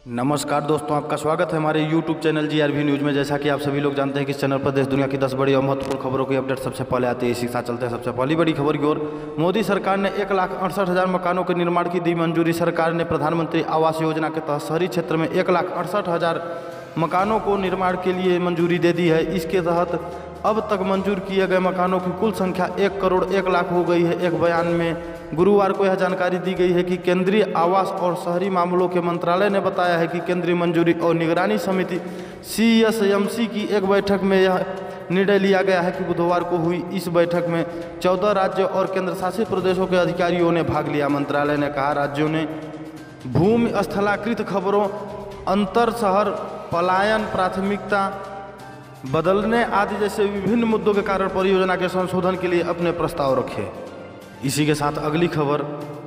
नमस्कार दोस्तों, आपका स्वागत है हमारे YouTube चैनल GRV न्यूज़ में। जैसा कि आप सभी लोग जानते हैं कि इस चैनल पर देश दुनिया की 10 बड़ी और महत्वपूर्ण खबरों की अपडेट सबसे पहले आती है। इसी के साथ चलते हैं सबसे पहली बड़ी खबर की ओर। मोदी सरकार ने 1,68,000 मकानों के निर्माण की दी मंजूरी। सरकार ने प्रधानमंत्री आवास योजना के तहत शहरी क्षेत्र में 1,68,000 मकानों को निर्माण के लिए मंजूरी दे दी है। इसके तहत अब तक मंजूर किए गए मकानों की कुल संख्या 1 करोड़ 1 लाख हो गई है। एक बयान में गुरुवार को यह जानकारी दी गई है कि केंद्रीय आवास और शहरी मामलों के मंत्रालय ने बताया है कि केंद्रीय मंजूरी और निगरानी समिति CSMC की एक बैठक में यह निर्णय लिया गया है कि बुधवार को हुई इस बैठक में 14 राज्यों और केंद्र शासित प्रदेशों के अधिकारियों ने भाग लिया। मंत्रालय ने कहा, राज्यों ने भूमि स्थलाकृत खबरों, अंतर शहर पलायन, प्राथमिकता बदलने आदि जैसे विभिन्न मुद्दों के कारण परियोजना के संशोधन के लिए अपने प्रस्ताव रखे। इसी के साथ अगली खबर,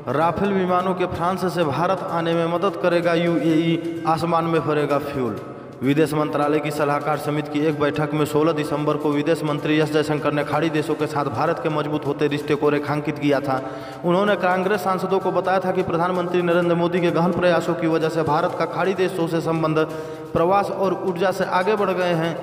राफेल विमानों के फ्रांस से भारत आने में मदद करेगा UAE, आसमान में फरेगा फ्यूल। विदेश मंत्रालय की सलाहकार समिति की एक बैठक में 16 दिसंबर को विदेश मंत्री एस जयशंकर ने खाड़ी देशों के साथ भारत के मजबूत होते रिश्ते को रेखांकित किया था। उन्होंने कांग्रेस सांसदों को बताया था कि प्रधानमंत्री नरेंद्र मोदी के गहन प्रयासों की वजह से भारत का खाड़ी देशों से संबंध प्रवास और ऊर्जा से आगे बढ़ गए हैं।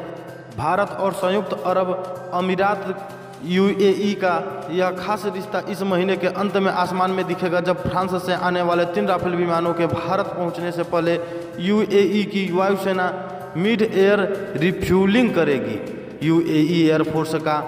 भारत और संयुक्त अरब अमीरात UAE का यह खास रिश्ता इस महीने के अंत में आसमान में दिखेगा, जब फ्रांस से आने वाले 3 राफेल विमानों के भारत पहुंचने से पहले UAE की वायुसेना मिड एयर रिफ्यूलिंग करेगी। UAE एयरफोर्स का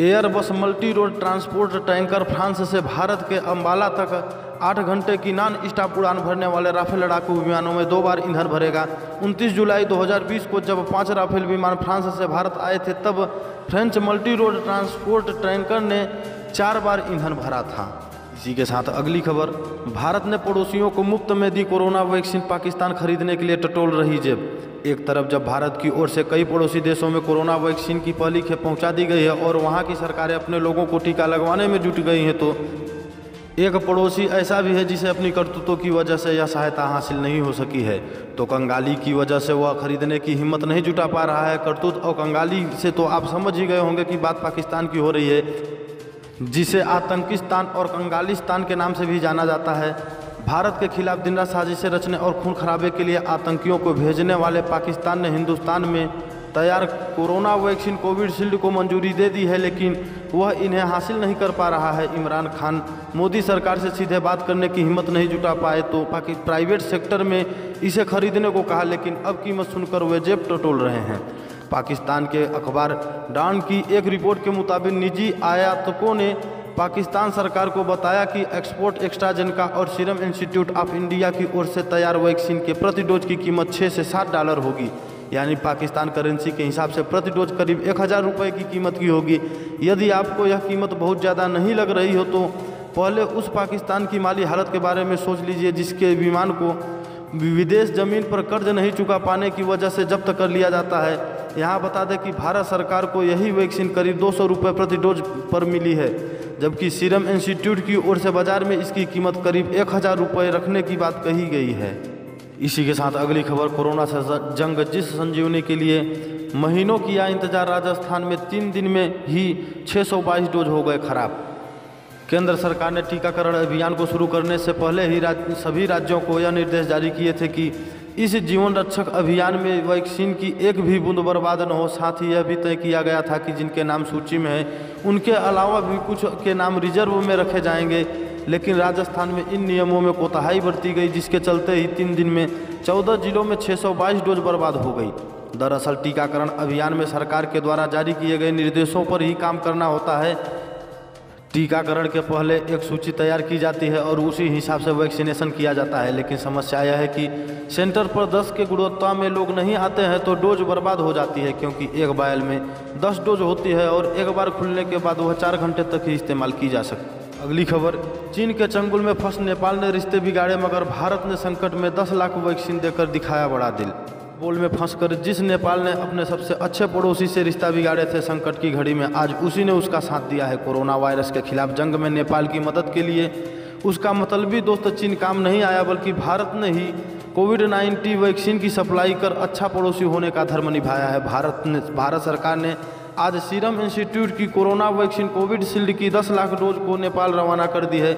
Airbus multi road transport tanker France से भारत के अंबाला तक 8 घंटे की नॉन स्टॉप उड़ान भरने वाले राफेल लड़ाकू विमानों में 2 बार ईंधन भरेगा। 29 जुलाई 2020 को जब 5 राफेल विमान फ्रांस से भारत आए थे, तब French multi road transport tanker ने 4 बार ईंधन भरा था। इसी के साथ अगली खबर, भारत ने पड़ोसियों को मुफ्त में दी कोरोना वैक्सीन, पाकिस्तान खरीदने के लिए टटोल रही जेब। एक तरफ जब भारत की ओर से कई पड़ोसी देशों में कोरोना वैक्सीन की पहली खेप पहुंचा दी गई है और वहां की सरकारें अपने लोगों को टीका लगवाने में जुट गई हैं, तो एक पड़ोसी ऐसा भी है जिसे अपनी करतूतों की वजह से यह सहायता हासिल नहीं हो सकी है। तो कंगाली की वजह से वह खरीदने की हिम्मत नहीं जुटा पा रहा है। करतूत और कंगाली से तो आप समझ ही गए होंगे कि बात पाकिस्तान की हो रही है, जिसे आतंकिस्तान और कंगालिस्तान के नाम से भी जाना जाता है। भारत के खिलाफ दिन रात साजिशें रचने और खून खराबे के लिए आतंकियों को भेजने वाले पाकिस्तान ने हिंदुस्तान में तैयार कोरोना वैक्सीन कोविशील्ड को मंजूरी दे दी है, लेकिन वह इन्हें हासिल नहीं कर पा रहा है। इमरान खान मोदी सरकार से सीधे बात करने की हिम्मत नहीं जुटा पाए तो प्राइवेट सेक्टर में इसे खरीदने को कहा, लेकिन अब कीमत सुनकर वे जेब टटोल रहे हैं। पाकिस्तान के अखबार डॉन की एक रिपोर्ट के मुताबिक निजी आयातकों ने पाकिस्तान सरकार को बताया कि एक्सपोर्ट एक्स्ट्राजेनेका और सीरम इंस्टीट्यूट ऑफ इंडिया की ओर से तैयार वैक्सीन के प्रति डोज की कीमत 6 से 7 डॉलर होगी, यानी पाकिस्तान करेंसी के हिसाब से प्रति डोज करीब 1,000 रुपये की कीमत की होगी। यदि आपको यह कीमत बहुत ज़्यादा नहीं लग रही हो तो पहले उस पाकिस्तान की माली हालत के बारे में सोच लीजिए, जिसके विमान को विदेश ज़मीन पर कर्ज नहीं चुका पाने की वजह से जब्त कर लिया जाता है। यहाँ बता दें कि भारत सरकार को यही वैक्सीन करीब 200 रुपये प्रति डोज पर मिली है, जबकि सीरम इंस्टीट्यूट की ओर से बाजार में इसकी कीमत करीब 1,000 रुपये रखने की बात कही गई है। इसी के साथ अगली खबर, कोरोना से जंग जिस संजीवनी के लिए महीनों किया इंतजार, राजस्थान में 3 दिन में ही 622 डोज हो गए खराब। केंद्र सरकार ने टीकाकरण अभियान को शुरू करने से पहले ही सभी राज्यों को यह निर्देश जारी किए थे कि इस जीवन रक्षक अभियान में वैक्सीन की एक भी बूंद बर्बाद न हो। साथ ही यह भी तय किया गया था कि जिनके नाम सूची में है उनके अलावा भी कुछ के नाम रिजर्व में रखे जाएंगे, लेकिन राजस्थान में इन नियमों में कोताही बरती गई, जिसके चलते ही 3 दिन में 14 जिलों में 622 डोज बर्बाद हो गई। दरअसल टीकाकरण अभियान में सरकार के द्वारा जारी किए गए निर्देशों पर ही काम करना होता है। टीकाकरण के पहले एक सूची तैयार की जाती है और उसी हिसाब से वैक्सीनेशन किया जाता है, लेकिन समस्या यह है कि सेंटर पर 10 के गुणवत्ता में लोग नहीं आते हैं तो डोज बर्बाद हो जाती है, क्योंकि एक वायल में 10 डोज होती है और एक बार खुलने के बाद वह 4 घंटे तक ही इस्तेमाल की जा सकती है। अगली खबर, चीन के चंगुल में फंस नेपाल ने रिश्ते बिगाड़े, मगर भारत ने संकट में 10 लाख वैक्सीन देकर दिखाया बड़ा दिल। बोल में फंसकर जिस नेपाल ने अपने सबसे अच्छे पड़ोसी से रिश्ता बिगाड़े थे संकट की घड़ी में, आज उसी ने उसका साथ दिया है। कोरोना वायरस के खिलाफ जंग में नेपाल की मदद के लिए उसका मतलबी दोस्त चीन काम नहीं आया, बल्कि भारत ने ही कोविड-19 वैक्सीन की सप्लाई कर अच्छा पड़ोसी होने का धर्म निभाया है। भारत सरकार ने आज सीरम इंस्टीट्यूट की कोरोना वैक्सीन कोविशील्ड की 10 लाख डोज को नेपाल रवाना कर दी है।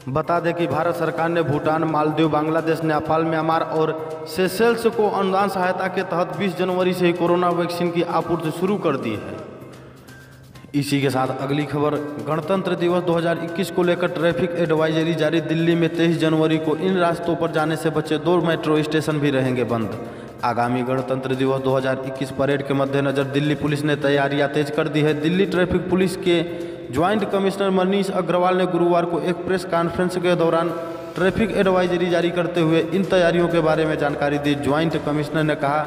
बता दें कि भारत सरकार ने भूटान, मालदीव, बांग्लादेश, नेपाल, म्यांमार और सेशेल्स को अनुदान सहायता के तहत 20 जनवरी से ही कोरोना वैक्सीन की आपूर्ति शुरू कर दी है। इसी के साथ अगली खबर, गणतंत्र दिवस 2021 को लेकर ट्रैफिक एडवाइजरी जारी। दिल्ली में 23 जनवरी को इन रास्तों पर जाने से बचे 2 मेट्रो स्टेशन भी रहेंगे बंद। आगामी गणतंत्र दिवस 2021 परेड के मद्देनजर दिल्ली पुलिस ने तैयारियां तेज कर दी है। दिल्ली ट्रैफिक पुलिस के ज्वाइंट कमिश्नर मनीष अग्रवाल ने गुरुवार को एक प्रेस कॉन्फ्रेंस के दौरान ट्रैफिक एडवाइजरी जारी करते हुए इन तैयारियों के बारे में जानकारी दी। ज्वाइंट कमिश्नर ने कहा,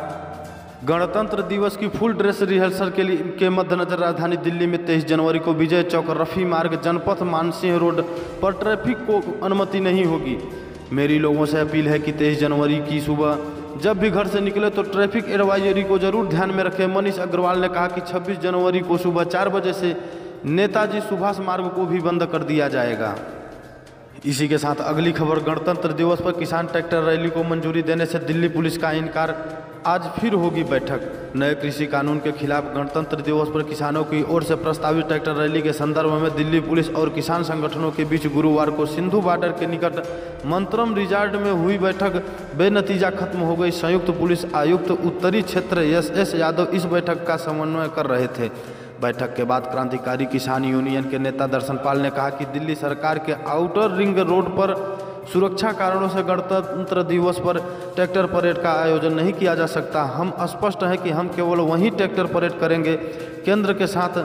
गणतंत्र दिवस की फुल ड्रेस रिहर्सल के मद्देनजर राजधानी दिल्ली में 23 जनवरी को विजय चौक, रफ़ी मार्ग, जनपथ, मानसिंह रोड पर ट्रैफिक को अनुमति नहीं होगी। मेरी लोगों से अपील है कि 23 जनवरी की सुबह जब भी घर से निकले तो ट्रैफिक एडवाइजरी को जरूर ध्यान में रखें। मनीष अग्रवाल ने कहा कि 26 जनवरी को सुबह 4 बजे से नेताजी सुभाष मार्ग को भी बंद कर दिया जाएगा। इसी के साथ अगली खबर, गणतंत्र दिवस पर किसान ट्रैक्टर रैली को मंजूरी देने से दिल्ली पुलिस का इनकार। आज फिर होगी बैठक। नए कृषि कानून के खिलाफ गणतंत्र दिवस पर किसानों की ओर से प्रस्तावित ट्रैक्टर रैली के संदर्भ में दिल्ली पुलिस और किसान संगठनों के बीच गुरुवार को सिंधु बॉर्डर के निकट मंत्रम रिजॉर्ट में हुई बैठक बेनतीजा खत्म हो गई। संयुक्त पुलिस आयुक्त उत्तरी क्षेत्र एस यादव इस बैठक का समन्वय कर रहे थे। बैठक के बाद क्रांतिकारी किसान यूनियन के नेता दर्शन पाल ने कहा कि दिल्ली सरकार के आउटर रिंग रोड पर सुरक्षा कारणों से गणतंत्र दिवस पर ट्रैक्टर परेड का आयोजन नहीं किया जा सकता। हम स्पष्ट है कि हम केवल वहीं ट्रैक्टर परेड करेंगे। केंद्र के साथ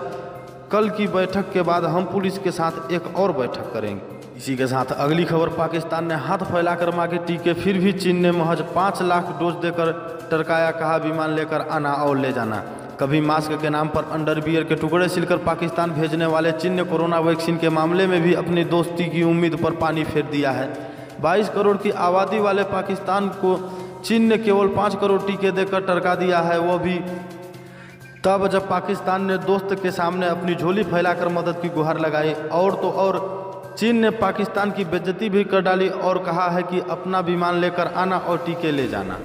कल की बैठक के बाद हम पुलिस के साथ एक और बैठक करेंगे। इसी के साथ अगली खबर, पाकिस्तान ने हाथ फैलाकर मांगे टीके, फिर भी चीन ने महज 5 लाख डोज देकर टरकाया। कहा, विमान लेकर आना और ले जाना। कभी मास्क के नाम पर अंडरवियर के टुकड़े सिलकर पाकिस्तान भेजने वाले चीन ने कोरोना वैक्सीन के मामले में भी अपनी दोस्ती की उम्मीद पर पानी फेर दिया है। 22 करोड़ की आबादी वाले पाकिस्तान को चीन ने केवल 5 करोड़ टीके देकर टरका दिया है, वो भी तब जब पाकिस्तान ने दोस्त के सामने अपनी झोली फैलाकर मदद की गुहार लगाई। और तो और चीन ने पाकिस्तान की बेइज्जती भी कर डाली और कहा है कि अपना विमान लेकर आना और टीके ले जाना।